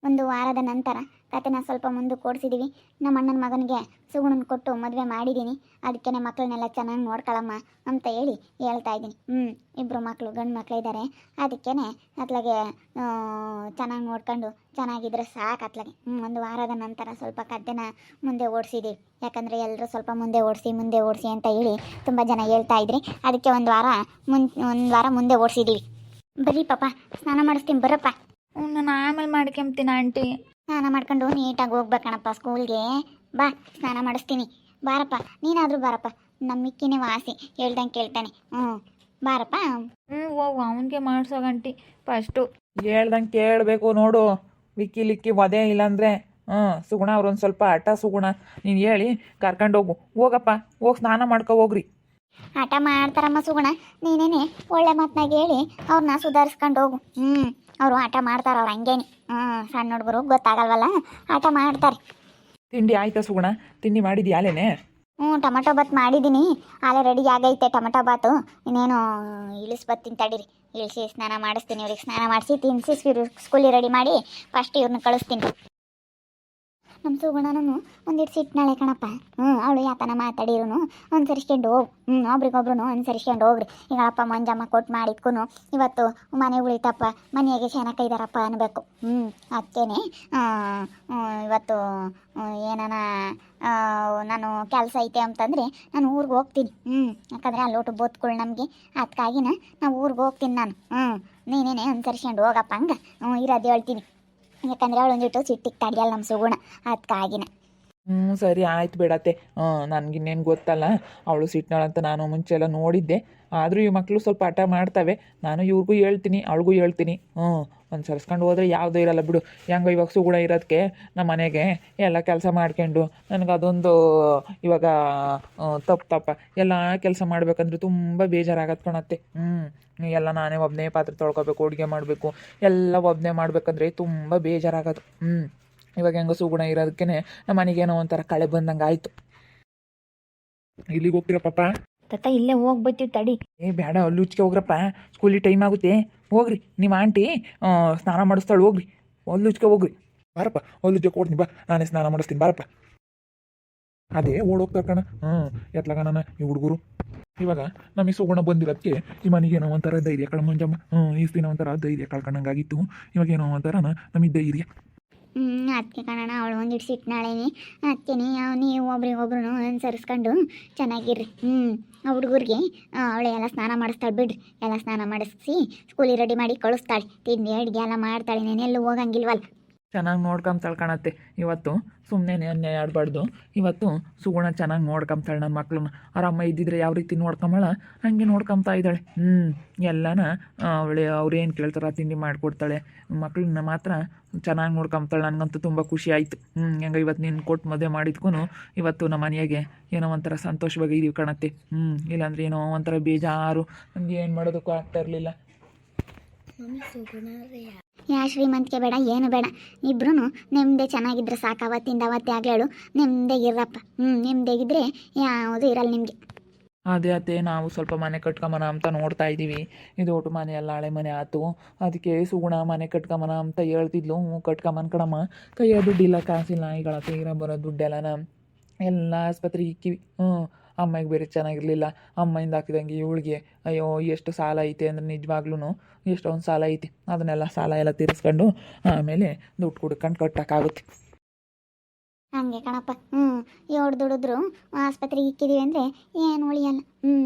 ಒಂದು ವಾರದ ನಂತರ ಕತೆನ ಸ್ವಲ್ಪ ಮುಂದಕ್ಕೆ ಓಡಿಸಿದ್ದೀವಿ. ನಮ್ಮ ಅಣ್ಣನ ಮಗನಿಗೆ ಸುಗುಣನ ಕೊಟ್ಟು ಮದುವೆ ಮಾಡಿದ್ದೀನಿ. ಅದಕ್ಕೆ ಮಕ್ಕಳನ್ನೆಲ್ಲ ಚೆನ್ನಾಗಿ ನೋಡ್ಕೊಳ್ಳಮ್ಮ ಅಂತ ಹೇಳ್ತಾ ಇದ್ದೀನಿ. ಇಬ್ಬರು ಮಕ್ಕಳು ಗಂಡು ಮಕ್ಕಳು ಇದ್ದಾರೆ. ಅದಕ್ಕೇ ಅತ್ಲಾಗೆ ಚೆನ್ನಾಗಿ ನೋಡ್ಕೊಂಡು ಚೆನ್ನಾಗಿದ್ರೆ ಸಾಕು ಅತ್ಲಾಗೆ. ಒಂದು ವಾರದ ನಂತರ ಸ್ವಲ್ಪ ಕತೆನ ಮುಂದೆ ಓಡಿಸಿದ್ದೀವಿ. ಯಾಕಂದರೆ ಎಲ್ಲರೂ ಸ್ವಲ್ಪ ಮುಂದೆ ಓಡಿಸಿ ಅಂತ ತುಂಬ ಜನ ಹೇಳ್ತಾ ಇದ್ರಿ. ಅದಕ್ಕೆ ಒಂದು ವಾರ ಮುಂದೆ ಓಡಿಸಿದ್ದೀವಿ. ಬರ್ರಿ ಪಾಪ, ಸ್ನಾನ ಮಾಡಿಸ್ತೀನಿ ಬರಪ್ಪ. ನಾನು ಆಮೇಲೆ ಮಾಡ್ಕೊಂತೀನಿ ಆಂಟಿ. ಸ್ನಾನ ಮಾಡ್ಕೊಂಡು ನೀಟಾಗಿ ಹೋಗ್ಬೇಕಣಪ್ಪ ಸ್ಕೂಲ್ಗೆ. ಬಾ, ಸ್ನಾನ ಮಾಡಿಸ್ತೀನಿ ಬಾರಪ್ಪ. ನೀನಾದರೂ ಬಾರಪ್ಪ, ನಮ್ಮ ಮಿಕ್ಕಿನೇ ವಾಸಿ ಹೇಳ್ದಂಗೆ ಕೇಳ್ತಾನೆ. ಬಾರಪ್ಪ. ಹೋಗು ಅವನಿಗೆ ಮಾಡ್ಸೋಗಂಟಿ ಫಸ್ಟು. ಹೇಳ್ದಂಗೆ ಕೇಳಬೇಕು ನೋಡು. ವಿಕ್ಕಿ ಒದೆ ಇಲ್ಲಾಂದರೆ ಸುಗುಣ ಅವ್ರೊಂದು ಸ್ವಲ್ಪ ಹಠ. ಸುಗುಣ ನೀನು ಹೇಳಿ ಕರ್ಕೊಂಡೋಗು. ಹೋಗಪ್ಪ, ಹೋಗಿ ಸ್ನಾನ ಮಾಡ್ಕೊ ಹೋಗ್ರಿ. ಆಟ ಮಾಡ್ತಾರಮ್ಮ ಸುಗುಣ, ನೀನೇನೆ ಒಳ್ಳೆ ಮಾತನಾಗ ಹೇಳಿ ಅವ್ರನ್ನ ಸುಧಾರಿಸ್ಕೊಂಡು ಹೋಗು. ಅವರು ಆಟ ಮಾಡ್ತಾರೆ, ಅವ್ರು ಹಂಗೇನಿ. ಸಣ್ಣ ಹುಡುಗರು ಗೊತ್ತಾಗಲ್ವಲ್ಲ, ಆಟ ಮಾಡ್ತಾರೆ. ತಿಂಡಿ ಆಯ್ತಾ ಸುಗುಣ? ತಿಂಡಿ ಮಾಡಿದ್ಯಾ ಅಲ್ಲೇನೆ? ಟೊಮಟೊ ಬಾತ್ ಮಾಡಿದ್ದೀನಿ, ಅಲ್ಲೇ ರೆಡಿ ಆಗೈತೆ ಟೊಮಟೊ ಬಾತು. ಇನ್ನೇನು ಇಳಿಸ್ಬತ್ತೀನಿ ತಡೀರಿ. ಇಳಿಸಿ ಸ್ನಾನ ಮಾಡಿಸ್ತೀನಿ. ಇವ್ರಿಗೆ ಸ್ನಾನ ಮಾಡಿಸಿ ತಿನ್ನಿಸಿ ಸ್ಕೂಲಿಗೆ ರೆಡಿ ಮಾಡಿ ಫಸ್ಟ್ ಇವ್ರನ್ನ ಕಳಿಸ್ತೀನಿ. ನಮ್ಮ ಸುಗುಣನೂ ಒಂದಿಟ್ಟು ಸಿಟ್ನಾಳೆ ಕಣಪ್ಪ. ಅವಳು ಯಾತನ ಮಾತಾಡಿರು ಅನುಸರಿಸ್ಕೊಂಡು ಹೋಗು. ಒಬ್ರಿಗೊಬ್ರು ಅನುಸರಿಸ್ಕೊಂಡು ಹೋಗ್ರಿ. ಈಗ ಅಪ್ಪ ಮಂಜಮ್ಮ ಕೊಟ್ಟು ಮಾಡಿದ್ಕೂ ಇವತ್ತು ಮನೆ ಉಳಿತಪ್ಪ, ಮನೆಯಾಗೆ ಚೆನ್ನಾಗಿದ್ದಾರಪ್ಪ ಅನ್ಬೇಕು. ಅದಕ್ಕೇನೆ ಇವತ್ತು ಏನಾನ ನಾನು ಕೆಲಸ ಐತೆ ಅಂತಂದರೆ ನಾನು ಊರಿಗೆ ಹೋಗ್ತೀನಿ. ಯಾಕಂದರೆ ಅಲ್ಲಿ ಒಟ್ಟು ಬೋತ್ಗಳು ನಮಗೆ. ಅದಕ್ಕಾಗಿನ ನಾವು ಊರಿಗೆ ಹೋಗ್ತೀನಿ ನಾನು. ನೀನೇನೆ ಅನುಸರಿಸ್ಕೊಂಡು ಹೋಗಪ್ಪ. ಹಂಗೆ ಇರೋದು ಹೇಳ್ತೀನಿ. ಯಾಕಂದರೆ ಅವಳೊಂದಿಟ್ಟು ಸಿಟ್ಟಿಗೆ ತಡೆಯಲ್ಲ ನಮ್ಮ ಸುಗುಣ. ಅದಕ್ಕಾಗಿನ ಸರಿ ಆಯ್ತು ಬಿಡತ್ತೆ. ನನಗಿನ್ನೇನು ಗೊತ್ತಲ್ಲ ಅವಳು ಸಿಟ್ನಾಳಂತ. ನಾನು ಮುಂಚೆ ಎಲ್ಲ ನೋಡಿದ್ದೆ. ಆದರೂ ಈ ಮಕ್ಕಳು ಸ್ವಲ್ಪ ಹಠ ಮಾಡ್ತವೆ. ನಾನು ಇವ್ರಿಗೂ ಹೇಳ್ತೀನಿ, ಅವಳಿಗೂ ಹೇಳ್ತೀನಿ. ಒಂದು ಸರ್ಸ್ಕೊಂಡು ಹೋದರೆ ಯಾವುದೂ ಇರಲ್ಲ ಬಿಡು. ಹೆಂಗೋ ಇವಾಗ ಸುಗುಣ ಇರೋದಕ್ಕೆ ನಮ್ಮ ಮನೆಗೆ ಎಲ್ಲ ಕೆಲಸ ಮಾಡ್ಕೊಂಡು ನನಗದೊಂದು ಇವಾಗ ತಪ್ಪ ಎಲ್ಲ ಕೆಲಸ ಮಾಡ್ಬೇಕಂದ್ರೆ ತುಂಬ ಬೇಜಾರಾಗತ್ತೆ ಕಣತ್ತೆ. ಎಲ್ಲ ನಾನೇ ಒಬ್ಬನೇ ಪಾತ್ರೆ ತೊಳ್ಕೊಬೇಕು, ಅಡುಗೆ ಮಾಡಬೇಕು, ಎಲ್ಲ ಒಬ್ಬನೇ ಮಾಡ್ಬೇಕಂದ್ರೆ ತುಂಬ ಬೇಜಾರಾಗೋದು. ಇವಾಗ ಹೆಂಗೋ ಸುಗುಣ ಇರೋದಕ್ಕೆ ನಮ್ಮ ಮನೆಗೇನೋ ಒಂಥರ ಕಳೆ ಬಂದಂಗೆ ಆಯಿತು. ಇಲ್ಲಿಗೆ ಹೋಗ್ತೀರಾ ಪಾಪ? ತತ್ತ ಇಲ್ಲೇ ಹೋಗ್ಬತ್ತೀವಿ ತಡಿ. ಬೇಡ, ಅಲ್ಲುಚ್ಕೆ ಹೋಗ್ರಪ್ಪ, ಸ್ಕೂಲಿಗೆ ಟೈಮ್ ಆಗುತ್ತೆ. ಹೋಗ್ರಿ, ನಿಮ್ಮ ಆಂಟಿ ಸ್ನಾನ ಮಾಡಿಸ್ತಾಳೆ. ಹೋಗ್ರಿ, ಅಲ್ಲುಚ್ಕೆ ಹೋಗ್ರಿ. ಬಾರಪ್ಪ, ಅಲ್ಲುಚ್ಕೆ ಕೊಡ್ತೀನಿ ಬಾ, ನಾನೇ ಸ್ನಾನ ಮಾಡಿಸ್ತೀನಿ ಬಾರಪ್ಪ. ಅದೇ ಓಡೋಗ್ತಾರೆ ಕಣ. ಎತ್ಲಾಗ ನಾನು ಈ ಹುಡುಗರು ಇವಾಗ ನಮಗೆ ಸುಗುಣ ಬಂದಿರೋದಕ್ಕೆ ಈ ಮನೆಗೇನೋ ಒಂಥರ ಧೈರ್ಯ ಕಳ ಮಂಜಮ್ಮ. ಈ ದಿನ ಒಂಥರ ಧೈರ್ಯ ಕಳ್ಕೊಂಡಂಗಾಗಿತ್ತು. ಇವಾಗ ಏನೋ ಒಂಥರ ನಮಗೆ ಧೈರ್ಯ. ಅದಕ್ಕೆ ಕಣಣ್ಣ ಅವಳು ಒಂದಿಟ್ಟು ಸಿಟ್ನಾಳೇನಿ. ಅದಕ್ಕೆ ನೀವು ಒಬ್ರಿಗೊಬ್ರು ಅನುಸರಿಸ್ಕೊಂಡು ಚೆನ್ನಾಗಿರ್ರಿ. ಆ ಹುಡುಗರಿಗೆ ಅವಳು ಎಲ್ಲ ಸ್ನಾನ ಮಾಡಿಸ್ತಾಳೆ ಬಿಡ್ರಿ. ಎಲ್ಲ ಸ್ನಾನ ಮಾಡಿಸಿ ಸ್ಕೂಲಿಗೆ ರೆಡಿ ಮಾಡಿ ಕಳಿಸ್ತಾಳೆ. ತಿಂಡಿ ಅಡುಗೆ ಎಲ್ಲ ಮಾಡ್ತಾಳೆ. ನೆನೆಲ್ಲೂ ಹೋಗಂಗಿಲ್ವಲ್ಲ. ಚೆನ್ನಾಗಿ ನೋಡ್ಕೊಂತಾಳೆ ಕಾಣತ್ತೆ. ಇವತ್ತು ಸುಮ್ಮನೆ ಅನ್ಯಾಯ ಆಡಬಾರ್ದು. ಇವತ್ತು ಸುಗುಣ ಚೆನ್ನಾಗಿ ನೋಡ್ಕೊಂತಾಳೆ ನನ್ನ ಮಕ್ಳನ್ನ. ಅವ್ರ ಅಮ್ಮ ಇದ್ದಿದ್ರೆ ಯಾವ ರೀತಿ ನೋಡ್ಕೊಂಬಳ ಹಾಗೆ ನೋಡ್ಕೊತಾ ಇದ್ದಾಳೆ. ಎಲ್ಲನ ಅವ್ರೇನು ಕೇಳ್ತಾರೆ ತಿಂಡಿ ಮಾಡಿಕೊಡ್ತಾಳೆ. ಮಕ್ಳನ್ನ ಮಾತ್ರ ಚೆನ್ನಾಗಿ ನೋಡ್ಕೊಂತಾಳೆ. ನನಗಂತೂ ತುಂಬ ಖುಷಿ ಆಯಿತು. ಹೆಂಗೆ ಇವತ್ತು ನೀನು ಕೊಟ್ಟು ಮದುವೆ ಮಾಡಿದ್ಕೂ ಇವತ್ತು ನಮ್ಮ ಮನೆಯಾಗೆ ಏನೋ ಒಂಥರ ಸಂತೋಷವಾಗಿ ಇದೀವಿ ಕಾಣತ್ತೆ. ಇಲ್ಲಾಂದ್ರೆ ಏನೋ ಒಂಥರ ಬೇಜಾರು, ನನಗೆ ಏನು ಮಾಡೋದಕ್ಕೂ ಆಗ್ತಾ ಇರಲಿಲ್ಲ. ಯಾ ಶ್ರೀಮಂತಿಕೆ ಬೇಡ, ಏನು ಬೇಡ. ಇಬ್ರು ನೆಮ್ಮದಿ ಚೆನ್ನಾಗಿದ್ರೆ ಸಾಕು. ಅವತ್ತಿಂದ ಅವತ್ತೇ ಆಗಲೇಳು ನೆಮ್ಮದಿಗಿರಪ್ಪ. ನೆಮ್ಮದಿಗಿದ್ರೆ ಯಾವುದು ಇರಲ್ಲ ನಿಮಗೆ. ಅದೇ ಅತ್ತೆ, ನಾವು ಸ್ವಲ್ಪ ಮನೆ ಕಟ್ಕೊಂಬನ ಅಂತ ನೋಡ್ತಾ ಇದ್ದೀವಿ. ಇದು ಒಟ್ಟು ಮನೆ ಎಲ್ಲ ಹಳೆ ಮನೆ ಆಯ್ತು. ಅದಕ್ಕೆ ಸುಗುಣ ಮನೆ ಕಟ್ಕೊಂಬನ ಅಂತ ಹೇಳ್ತಿದ್ಲು. ಕಟ್ಕೊಂಬನ್ ಕಣಮ್ಮ, ಕೈಯ ದುಡ್ಡಿಲ್ಲ, ಕಾಸಿಲ್ಲ. ಈಗಳ ತೀರ ಬರೋ ದುಡ್ಡೆಲ್ಲನ ಎಲ್ಲ ಆಸ್ಪತ್ರೆಗೆ ಇಕ್ಕಿವಿ. ಅಮ್ಮಗೆ ಬೇರೆ ಚೆನ್ನಾಗಿರಲಿಲ್ಲ. ಅಮ್ಮಯಿಂದ ಹಾಕಿದಂಗೆ ಇವಳಿಗೆ ಅಯ್ಯೋ ಎಷ್ಟು ಸಾಲ ಐತೆ ಅಂದರೆ ನಿಜವಾಗ್ಲೂ ಎಷ್ಟೊಂದು ಸಾಲ ಐತಿ. ಅದನ್ನೆಲ್ಲ ಸಾಲ ಎಲ್ಲ ತೀರಿಸ್ಕೊಂಡು ಆಮೇಲೆ ದುಡ್ಡು ಕುಡ್ಕೊಂಡು ಕಟ್ಟೋಕ್ಕಾಗುತ್ತೆ. ಹಂಗೆ ಕಣಪ್ಪ. ಏಳು ದುಡಿದ್ರು ಆಸ್ಪತ್ರೆಗೆ ಇಕ್ಕಿದೀವಿ ಅಂದರೆ ಏನು ಉಳಿಯಲ್ಲ.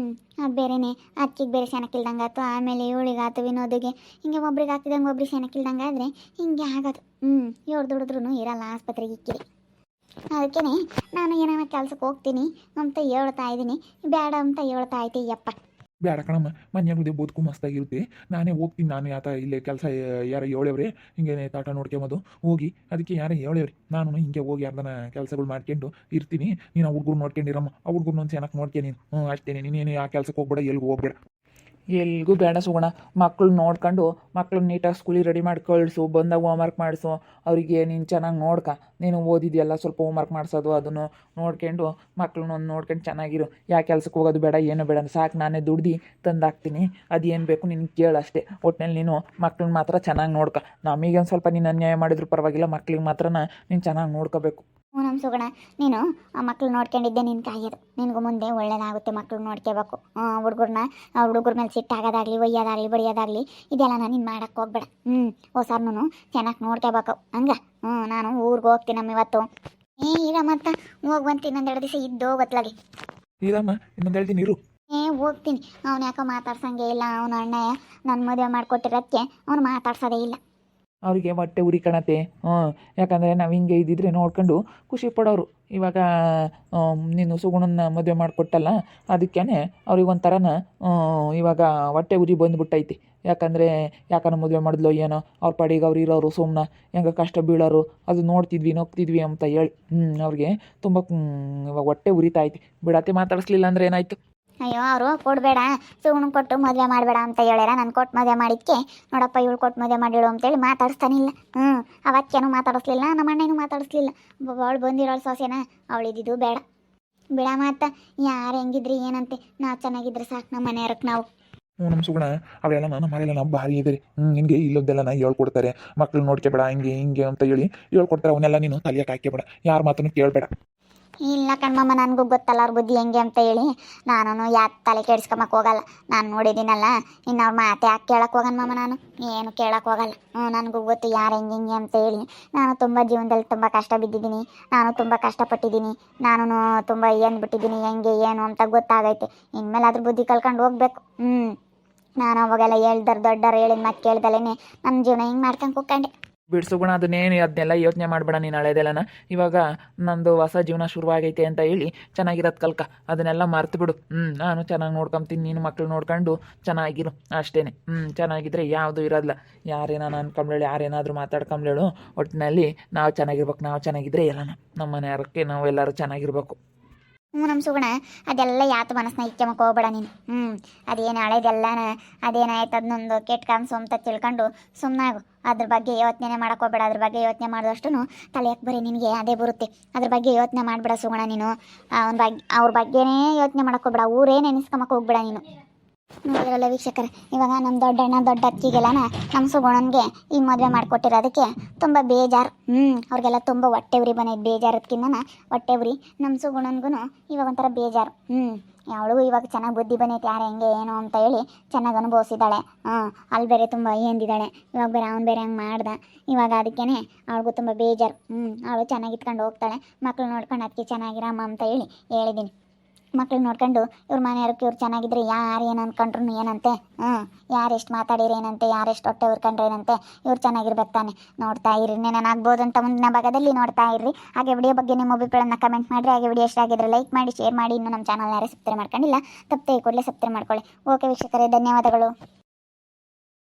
ಅದು ಬೇರೆಯೇ. ಅದಕ್ಕಿಗೆ ಬೇರೆ ಸೆನಕಿಲ್ದಂಗೆ ಆಯ್ತು. ಆಮೇಲೆ ಇವಳಿಗಾಯ್ತು ವಿನೋದಿಗೆ. ಹಿಂಗೆ ಒಬ್ರಿಗೆ ಹಾಕಿದಂಗೆ ಒಬ್ರಿಗೆ ಸೆನಕಿಲ್ದಂಗೆ ಆದರೆ ಹಿಂಗೆ ಆಗೋದು. ಏಳು ದುಡಿದ್ರೂ ಇರಲ್ಲ ಆಸ್ಪತ್ರೆಗೆ ಇಕ್ಕಿದೆ. ಅದಕ್ಕೇ ನಾನು ಏನಾರ ಕೆಲ್ಸಕ್ಕೆ ಹೋಗ್ತೀನಿ ಅಂತ ಹೇಳ್ತಾ ಇದ್ದೀನಿ. ಬೇಡ ಅಂತ ಹೇಳ್ತಾ ಐತಿ ಯಪ್ಪ. ಬೇಡ ಕಣಮ್ಮ, ಮನೆಯಾಗುದೇ ಬದುಕು ಮಸ್ತಾಗಿರುತ್ತೆ. ನಾನೇ ಹೋಗ್ತೀನಿ. ನಾನು ಯಾತ ಇಲ್ಲೇ ಕೆಲಸ ಯಾರು ಹೇಳೇವ್ರಿ ಹಿಂಗೆ ತಾಟ ನೋಡ್ಕೊಂಬೋದು ಹೋಗಿ. ಅದಕ್ಕೆ ಯಾರು ಹೇಳೇವ್ರಿ ನಾನು ಹಿಂಗೆ ಹೋಗಿ ಯಾರ್ದನ ಕೆಲಸಗಳು ಮಾಡ್ಕೊಂಡು ಇರ್ತೀನಿ. ನೀನು ಆ ಹುಡುಗರು ನೋಡ್ಕೊಂಡಿರಮ್ಮ. ಆ ಹುಡುಗರು ಒಂದು ಚೆನ್ನಾಗಿ ನೋಡ್ಕೊಂಡು ನೀನು ಅಷ್ಟೇ. ನೀನೇನು ಆ ಕೆಲಸಕ್ಕೆ ಹೋಗ್ಬೇಡ, ಎಲ್ಲಿಗೂ ಹೋಗ್ಬೇಡ. ಎಲ್ಗೂ ಬೇಡ ಸುಗುಣ. ಮಕ್ಕಳು ನೋಡ್ಕೊಂಡು ಮಕ್ಕಳನ್ನ ನೀಟಾಗಿ ಸ್ಕೂಲಿಗೆ ರೆಡಿ ಮಾಡಿ ಕಳಿಸು, ಬಂದಾಗ ಹೋಮ್ವರ್ಕ್ ಮಾಡಿಸು. ಅವರಿಗೆ ನೀನು ಚೆನ್ನಾಗಿ ನೋಡ್ಕ. ನೀನು ಓದಿದೆಯಲ್ಲ, ಸ್ವಲ್ಪ ಹೋಮ್ವರ್ಕ್ ಮಾಡಿಸೋದು ಅದನ್ನು ನೋಡ್ಕೊಂಡು ಮಕ್ಕಳನ್ನ ನೋಡ್ಕೊಂಡು ಚೆನ್ನಾಗಿರು. ಯಾಕೆ ಕೆಲ್ಸಕ್ಕೆ ಹೋಗೋದು ಬೇಡ, ಏನು ಬೇಡ, ಸಾಕು ನಾನೇ ದುಡ್ದು ತಂದಾಕ್ತೀನಿ. ಅದೇನು ಬೇಕು ನಿನಗೆ ಕೇಳು ಅಷ್ಟೇ. ಒಟ್ಟಿನಲ್ಲಿ ನೀನು ಮಕ್ಕಳನ್ನ ಮಾತ್ರ ಚೆನ್ನಾಗಿ ನೋಡ್ಕ. ನಮಗೆ ಒಂದು ಸ್ವಲ್ಪ ನೀನು ಅನ್ಯಾಯ ಮಾಡಿದ್ರು ಪರವಾಗಿಲ್ಲ, ಮಕ್ಳಿಗೆ ಮಾತ್ರ ನೀನು ಚೆನ್ನಾಗಿ ನೋಡ್ಕೋಬೇಕು. ಹ್ಞೂ ನಮ್ಮ ಸುಗಣ, ನೀನು ಆ ಮಕ್ಳು ನೋಡ್ಕೊಂಡಿದ್ದೆ ನಿನ್ನ ಕಾಯೋದು. ನಿನಗೂ ಮುಂದೆ ಒಳ್ಳೇದಾಗುತ್ತೆ. ಮಕ್ಳು ನೋಡ್ಕೋಬೇಕು. ಹುಡುಗರ ಮೇಲೆ ಸಿಟ್ಟಾಗೋದಾಗಲಿ, ಒಯ್ಯೋದಾಗಲಿ, ಬಡಿಯೋದಾಗಲಿ ಇದೆಲ್ಲ ನೀನು ಮಾಡೋಕ್ಕೆ ಹೋಗ್ಬೇಡ. ಹೊಸಾರ್ನು ಚೆನ್ನಾಗಿ ನೋಡ್ಕೋಬೇಕು. ಹಂಗೆ ನಾನು ಊರಿಗೆ ಹೋಗ್ತೀನಿ ನಮ್ಮ ಇವತ್ತು. ಈಗ ಮತ್ತೆ ಹೋಗುವಂತ ಇನ್ನೊಂದೆರಡು ದಿವಸ ಇದ್ದು ಬತ್ಲಾಗಿ ಇರಮ್ಮ, ಇನ್ನೊಂದು ಹೇಳ್ತೀನಿ ಇರು. ಹೋಗ್ತೀನಿ. ಅವ್ನು ಯಾಕೋ ಮಾತಾಡ್ಸಂಗೆ ಇಲ್ಲ. ಅವನ ಅಣ್ಣ ನನ್ನ ಮದುವೆ ಮಾಡಿಕೊಟ್ಟಿರೋದಕ್ಕೆ ಅವ್ನು ಮಾತಾಡ್ಸೋದೇ ಇಲ್ಲ. ಅವರಿಗೆ ಹೊಟ್ಟೆ ಉರಿ ಕಣತೆ. ಯಾಕಂದರೆ ನಾವು ಹಿಂಗೆ ಇದ್ದಿದ್ರೆ ನೋಡ್ಕೊಂಡು ಖುಷಿ ಪಡೋರು. ಇವಾಗ ನೀನು ಸುಗುಣನ ಮದುವೆ ಮಾಡಿಕೊಟ್ಟಲ್ಲ, ಅದಕ್ಕೇ ಅವ್ರಿಗೆ ಒಂಥರನ ಇವಾಗ ಹೊಟ್ಟೆ ಉರಿ ಬಂದುಬಿಟ್ಟೈತಿ. ಯಾಕಂದ್ರೆ ಮದುವೆ ಮಾಡಿದ್ಲೋ ಏನೋ, ಅವ್ರ ಪಾಡಿಗೆ ಅವ್ರು ಇರೋರು ಸುಮ್ಮನೆ ಹೆಂಗೆ ಕಷ್ಟ ಬೀಳೋರು ಅದು ನೋಡ್ತಿದ್ವಿ ಅಂತ ಹೇಳಿ ಅವ್ರಿಗೆ ತುಂಬ ಇವಾಗ ಹೊಟ್ಟೆ ಉರಿತಾಯ್ತಿ. ಬಿಡತ್ತೆ, ಮಾತಾಡಿಸ್ಲಿಲ್ಲ ಅಂದರೆ ಏನಾಯಿತು? ಅಯ್ಯೋ, ಅವರು ಕೊಡಬೇಡ, ಸುಗುಣ ಕೊಟ್ಟು ಮದುವೆ ಮಾಡಬೇಡ ಅಂತ ಹೇಳ್ಯಾರ. ನಾನು ಕೊಟ್ಟು ಮದುವೆ ಮಾಡಿದ್ಕೆ ನೋಡಪ್ಪ, ಇವಳು ಕೊಟ್ಟು ಮದುವೆ ಮಾಡಿಳು ಅಂತೇಳಿ ಮಾತಾಡಿಸ್ತಾನಿಲ್ಲ. ಅವತ್ತೇನೂ ಮಾತಾಡಿಸ್ಲಿಲ್ಲ, ನಮ್ಮ ಅಣ್ಣನೂ ಮಾತಾಡಿಸ್ಲಿಲ್ಲ. ಅವಳು ಬಂದಿರೋಳು ಸೊಸೆನ, ಅವಳಿದ್ದು ಬೇಡ ಬಿಡ. ಮಾತ ಯಾರು ಹೆಂಗಿದ್ರಿ ಏನಂತೆ, ನಾವು ಚೆನ್ನಾಗಿದ್ರೆ ಸಾಕು ನಮ್ಮ ಮನೆಯವ್ರಕ್ಕೆ ನಾವು. ನಮ್ಮ ಸುಗುಣ ಅವೆಲ್ಲ ನಮ್ಮ ಮನೆಯಲ್ಲ ನಾವು ಭಾರಿ ಇದ್ದೀರಿ. ನಿನಗೆ ಇಲ್ಲೊಂದೆಲ್ಲ ಹೇಳ್ಕೊಡ್ತಾರೆ. ಮಕ್ಳು ನೋಡ್ಕೋಬೇಡ, ಹಿಂಗೆ ಅಂತ ಹೇಳಿ ಹೇಳ್ಕೊಡ್ತಾರೆ. ಅವನ್ನೆಲ್ಲ ನೀನು ತಲೆಯಕ್ಕೆ ಹಾಕ್ಯಬೇಡ, ಯಾರ ಮಾತನ್ನು ಕೇಳಬೇಡ. ಇಲ್ಲ ಕಣ್ಮಮ್ಮ, ನನಗೂ ಗೊತ್ತಲ್ಲ ಅವ್ರ ಬುದ್ಧಿ ಹೆಂಗೆ ಅಂತ ಹೇಳಿ ನಾನು ಯಾಕೆ ತಲೆ ಕೆಡಿಸ್ಕೊಂಬಕ್ಕೆ ಹೋಗಲ್ಲ. ನಾನು ನೋಡಿದ್ದೀನಲ್ಲ, ಇನ್ನು ಅವ್ರ ಮಾತೆ ಯಾಕೆ ಕೇಳಕ್ಕೆ ಹೋಗಣ ಮಮ್ಮ, ನಾನು ಏನು ಕೇಳಕ್ಕೆ ಹೋಗಲ್ಲ. ನನಗೂ ಗೊತ್ತು ಯಾರು ಹೆಂಗೆ ಅಂತ ಹೇಳಿ. ನಾನು ತುಂಬ ಜೀವನದಲ್ಲಿ ತುಂಬ ಕಷ್ಟ ಬಿದ್ದಿದ್ದೀನಿ, ನಾನು ತುಂಬ ಕಷ್ಟಪಟ್ಟಿದ್ದೀನಿ, ನಾನು ತುಂಬ ಬಿಟ್ಟಿದ್ದೀನಿ ಹೆಂಗೆ ಏನು ಅಂತ ಗೊತ್ತಾಗೈತೆ. ಇನ್ಮೇಲೆ ಅದ್ರ ಬುದ್ಧಿ ಕಲ್ಕೊಂಡು ಹೋಗ್ಬೇಕು. ನಾನು ಅವಾಗೆಲ್ಲ ದೊಡ್ಡವ್ರು ಹೇಳಿದ ಮಾತು ಕೇಳ್ದಲೇ ನನ್ನ ಜೀವನ ಹಿಂಗೆ ಮಾಡ್ಕೊಂಡು ಕೂತ್ಕೊಂಡೆ. ಬಿಡ್ಸುಗುಣ, ಅದನ್ನೆಲ್ಲ ಯೋಚನೆ ಮಾಡಬೇಡ. ನೀನು ಹಳೆದೆಲ್ಲನ ಇವಾಗ ನಂದು ಹೊಸ ಜೀವನ ಶುರುವಾಗೈತೆ ಅಂತ ಹೇಳಿ ಚೆನ್ನಾಗಿರೋದು ಕಲ್ಕ. ಅದನ್ನೆಲ್ಲ ಮರ್ತು ಬಿಡು. ನಾನು ಚೆನ್ನಾಗಿ ನೋಡ್ಕೊಂತೀನಿ, ನೀನು ಮಕ್ಳು ನೋಡ್ಕೊಂಡು ಚೆನ್ನಾಗಿರು ಅಷ್ಟೇ. ಚೆನ್ನಾಗಿದ್ರೆ ಯಾವುದೂ ಇರೋದಿಲ್ಲ. ಯಾರೇನಾನ ಅನ್ಕೊಂಬ್ಲೇಳು, ಯಾರೇನಾದರೂ ಮಾತಾಡ್ಕೊಂಬ್ಲೇಳು, ಒಟ್ಟಿನಲ್ಲಿ ನಾವು ಚೆನ್ನಾಗಿರ್ಬೇಕು. ನಾವು ಚೆನ್ನಾಗಿದ್ರೆ ಎಲ್ಲನ ನಮ್ಮ ಮನೆಯವ್ರಕ್ಕೆ ನಾವು ಎಲ್ಲರೂ ಚೆನ್ನಾಗಿರ್ಬೇಕು. ನಮ್ಮ ಸುಗುಣ, ಅದೆಲ್ಲ ಯಾತು ಮನಸ್ಸನ್ನ ಇಕ್ಕೆಮಕ್ಕೆ ಹೋಗ್ಬೇಡ ನೀನು. ಅದೇನು ಹಳೇದೆಲ್ಲನ ಅದೇನಾಯ್ತು ಅದನ್ನೊಂದು ಕೆಟ್ಟ ಕನಸು ಅಂತ ತಿಳ್ಕೊಂಡು ಸುಮ್ಮನಾಗು. ಅದ್ರ ಬಗ್ಗೆ ಯೋಚನೆ ಮಾಡಕ್ಕೆ ಹೋಗ್ಬೇಡ. ಅದ್ರ ಬಗ್ಗೆ ಯೋಚನೆ ಮಾಡಿದಷ್ಟು ತಲೆಯಕ್ಕೆ ಬರೀ ನಿನಗೆ ಅದೇ ಬರುತ್ತೆ. ಅದ್ರ ಬಗ್ಗೆ ಯೋಚನೆ ಮಾಡಬೇಡ ಸುಗುಣ ನೀನು. ಅವ್ರ ಬಗ್ಗೆನೇ ಯೋಚನೆ ಮಾಡಕ್ಕೆ ಹೋಗ್ಬೇಡ. ಊರೇ ನೆನೆಸ್ಕೊಂಬಕ್ಕೆ ಹೋಗ್ಬೇಡ ನೀನು. ನೋಡಿರಲ್ಲ ವೀಕ್ಷಕರೇ, ಇವಾಗ ನಮ್ಮ ದೊಡ್ಡಣ್ಣ ದೊಡ್ಡ ಅತ್ತಿಗೆಲ್ಲನ ನಮ್ಮ ಸುಗುಣನಿಗೆ ಈ ಮದುವೆ ಮಾಡಿಕೊಟ್ಟಿರೋದಕ್ಕೆ ತುಂಬ ಬೇಜಾರು. ಅವ್ರಿಗೆಲ್ಲ ತುಂಬ ಹೊಟ್ಟೆ ಉರಿ ಬಂದೈತೆ. ಬೇಜಾರದಕ್ಕಿಂತ ಹೊಟ್ಟೆ ಉರಿ. ನಮ್ಮ ಸುಗುಣನಿಗೂ ಇವಾಗ ಒಂಥರ ಬೇಜಾರು. ಅವಳಿಗೂ ಇವಾಗ ಚೆನ್ನಾಗಿ ಬುದ್ಧಿ ಬಂದೈತೆ, ಯಾರು ಹೆಂಗೆ ಏನು ಅಂತ ಹೇಳಿ ಚೆನ್ನಾಗಿ ಅನುಭವಿಸಿದ್ದಾಳೆ. ಅಲ್ಲಿ ಬೇರೆ ತುಂಬ ಎಂದಿದ್ದಾಳೆ. ಇವಾಗ ಬೇರೆ ಅವ್ನು ಬೇರೆ ಹಂಗೆ ಮಾಡ್ದ. ಇವಾಗ ಅದಕ್ಕೇ ಅವಳಿಗೂ ತುಂಬ ಬೇಜಾರು. ಅವಳು ಚೆನ್ನಾಗಿ ಇಟ್ಕೊಂಡು ಹೋಗ್ತಾಳೆ. ಮಕ್ಳು ನೋಡ್ಕೊಂಡು ಅದಕ್ಕೆ ಚೆನ್ನಾಗಿರಮ್ಮ ಅಂತ ಹೇಳಿದ್ದೀನಿ. ಮಕ್ಳು ನೋಡ್ಕೊಂಡು ಇವ್ರ ಮನೆಯವ್ರಿಗೆ ಇವ್ರು ಚೆನ್ನಾಗಿದ್ರೆ ಯಾರು ಏನು ಅಂದ್ಕೊಂಡ್ರು ಏನಂತೆ. ಯಾರು ಎಷ್ಟು ಮಾತಾಡಿರಿ ಏನಂತೆ, ಯಾರೆಷ್ಟು ಹೊಟ್ಟೆ ಉರ್ಕೊಂಡ್ರೆ ಏನಂತೆ. ಇವ್ರು ಚೆನ್ನಾಗಿರ್ಬೇಕು ತಾನೆ. ನೋಡ್ತಾ ಇರ್ರಿ, ನೆನಾಗ್ಬೋದು ಅಂತ ಮುಂದಿನ ಭಾಗದಲ್ಲಿ ನೋಡ್ತಾ ಇರ್ರಿ. ಹಾಗೆ ವಿಡಿಯೋ ಬಗ್ಗೆ ನಿಮ್ಮ ಅಭಿಪ್ರಾಯನ ಕಮೆಂಟ್ ಮಾಡಿರಿ. ಹಾಗೆ ವಿಡಿಯೋ ಇಷ್ಟ ಆಗಿದ್ರೆ ಲೈಕ್ ಮಾಡಿ, ಶೇರ್ ಮಾಡಿ. ಇನ್ನೂ ನಮ್ಮ ಚಾನಲ್ ಯಾರೇ ಸಬ್ಸ್ಕ್ರೈಬ್ ಮಾಡ್ಕೊಂಡಿಲ್ಲ, ತಪ್ಪದೆ ಕೂಡಲೇ ಸಬ್ಸ್ಕ್ರೈಬ್ ಮಾಡ್ಕೊಳ್ಳಿ. ಓಕೆ ವೀಕ್ಷಕರೇ, ಧನ್ಯವಾದಗಳು.